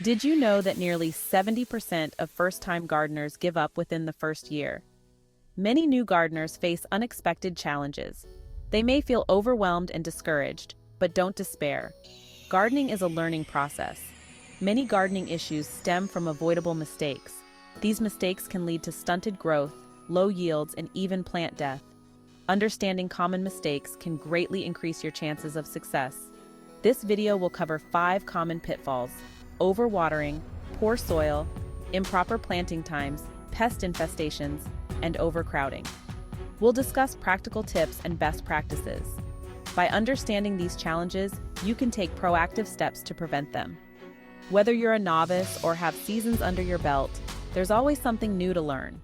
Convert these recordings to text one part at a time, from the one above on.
Did you know that nearly 70% of first-time gardeners give up within the first year? Many new gardeners face unexpected challenges. They may feel overwhelmed and discouraged, but don't despair. Gardening is a learning process. Many gardening issues stem from avoidable mistakes. These mistakes can lead to stunted growth, low yields, and even plant death. Understanding common mistakes can greatly increase your chances of success. This video will cover 5 common pitfalls: overwatering, poor soil, improper planting times, pest infestations, and overcrowding. We'll discuss practical tips and best practices. By understanding these challenges, you can take proactive steps to prevent them. Whether you're a novice or have seasons under your belt, there's always something new to learn.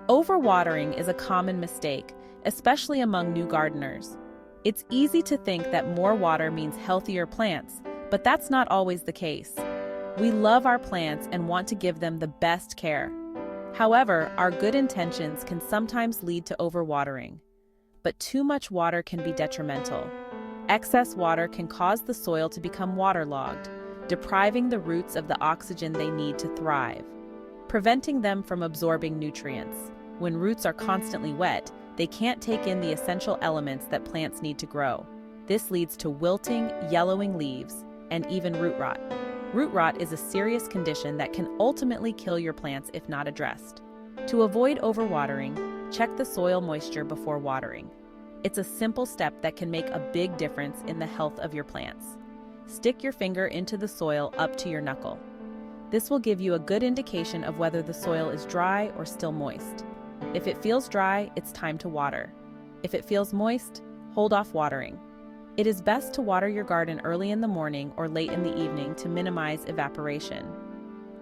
Overwatering is a common mistake, especially among new gardeners. It's easy to think that more water means healthier plants, but that's not always the case. We love our plants and want to give them the best care. However, our good intentions can sometimes lead to overwatering. But too much water can be detrimental. Excess water can cause the soil to become waterlogged, depriving the roots of the oxygen they need to thrive, preventing them from absorbing nutrients. When roots are constantly wet, they can't take in the essential elements that plants need to grow. This leads to wilting, yellowing leaves, and even root rot. Root rot is a serious condition that can ultimately kill your plants if not addressed. To avoid overwatering, check the soil moisture before watering. It's a simple step that can make a big difference in the health of your plants. Stick your finger into the soil up to your knuckle. This will give you a good indication of whether the soil is dry or still moist. If it feels dry, it's time to water. If it feels moist, hold off watering. It is best to water your garden early in the morning or late in the evening to minimize evaporation.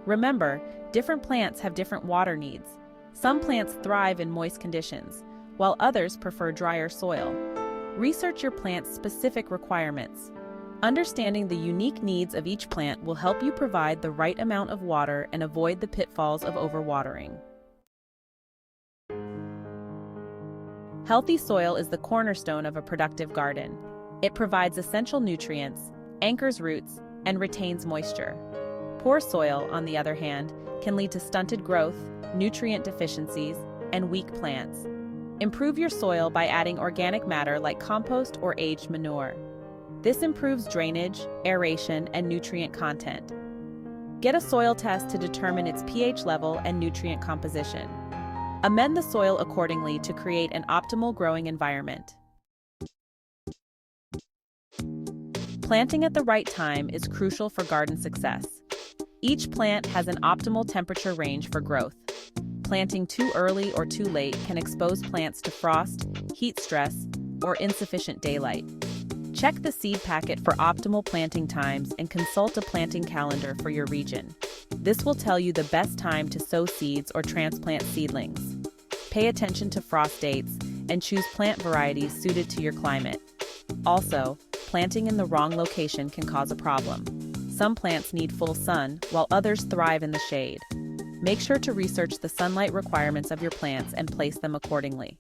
Remember, different plants have different water needs. Some plants thrive in moist conditions, while others prefer drier soil. Research your plant's specific requirements. Understanding the unique needs of each plant will help you provide the right amount of water and avoid the pitfalls of overwatering. Healthy soil is the cornerstone of a productive garden. It provides essential nutrients, anchors roots, and retains moisture. Poor soil, on the other hand, can lead to stunted growth, nutrient deficiencies, and weak plants. Improve your soil by adding organic matter like compost or aged manure. This improves drainage, aeration, and nutrient content. Get a soil test to determine its pH level and nutrient composition. Amend the soil accordingly to create an optimal growing environment. Planting at the right time is crucial for garden success. Each plant has an optimal temperature range for growth. Planting too early or too late can expose plants to frost, heat stress, or insufficient daylight. Check the seed packet for optimal planting times and consult a planting calendar for your region. This will tell you the best time to sow seeds or transplant seedlings. Pay attention to frost dates and choose plant varieties suited to your climate. Also, planting in the wrong location can cause a problem. Some plants need full sun, while others thrive in the shade. Make sure to research the sunlight requirements of your plants and place them accordingly.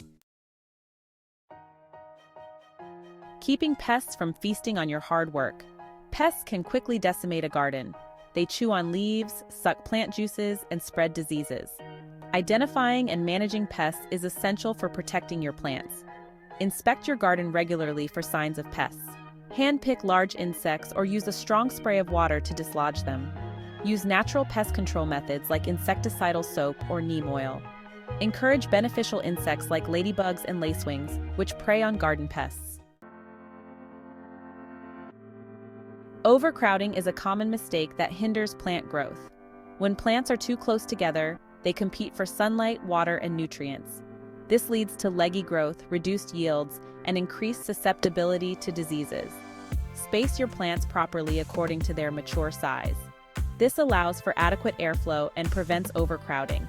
Keeping pests from feasting on your hard work. Pests can quickly decimate a garden. They chew on leaves, suck plant juices, and spread diseases. Identifying and managing pests is essential for protecting your plants. Inspect your garden regularly for signs of pests. Hand-pick large insects or use a strong spray of water to dislodge them. Use natural pest control methods like insecticidal soap or neem oil. Encourage beneficial insects like ladybugs and lacewings, which prey on garden pests. Overcrowding is a common mistake that hinders plant growth. When plants are too close together, they compete for sunlight, water, and nutrients. This leads to leggy growth, reduced yields, and increased susceptibility to diseases. Space your plants properly according to their mature size. This allows for adequate airflow and prevents overcrowding.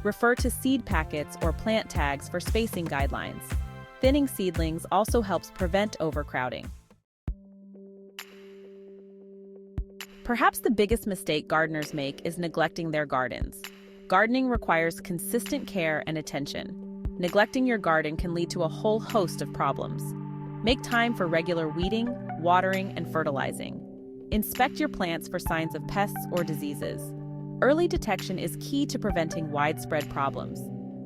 Refer to seed packets or plant tags for spacing guidelines. Thinning seedlings also helps prevent overcrowding. Perhaps the biggest mistake gardeners make is neglecting their gardens. Gardening requires consistent care and attention. Neglecting your garden can lead to a whole host of problems. Make time for regular weeding, watering, and fertilizing. Inspect your plants for signs of pests or diseases. Early detection is key to preventing widespread problems.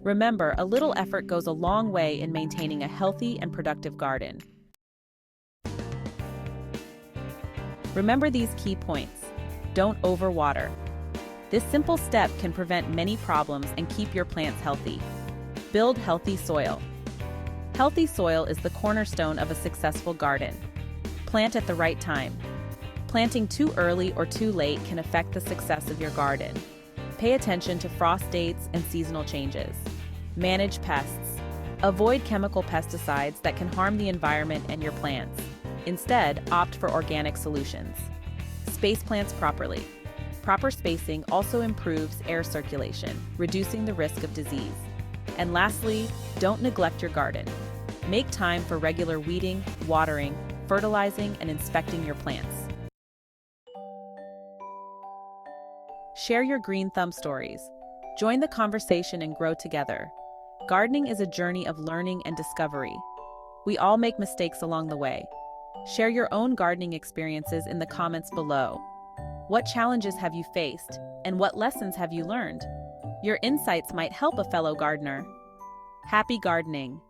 Remember, a little effort goes a long way in maintaining a healthy and productive garden. Remember these key points. Don't overwater. This simple step can prevent many problems and keep your plants healthy. Build healthy soil. Healthy soil is the cornerstone of a successful garden. Plant at the right time. Planting too early or too late can affect the success of your garden. Pay attention to frost dates and seasonal changes. Manage pests. Avoid chemical pesticides that can harm the environment and your plants. Instead, opt for organic solutions. Space plants properly. Proper spacing also improves air circulation, reducing the risk of disease. And lastly, don't neglect your garden. Make time for regular weeding, watering, fertilizing, and inspecting your plants. Share your green thumb stories. Join the conversation and grow together. Gardening is a journey of learning and discovery. We all make mistakes along the way. Share your own gardening experiences in the comments below. What challenges have you faced, and what lessons have you learned? Your insights might help a fellow gardener. Happy gardening!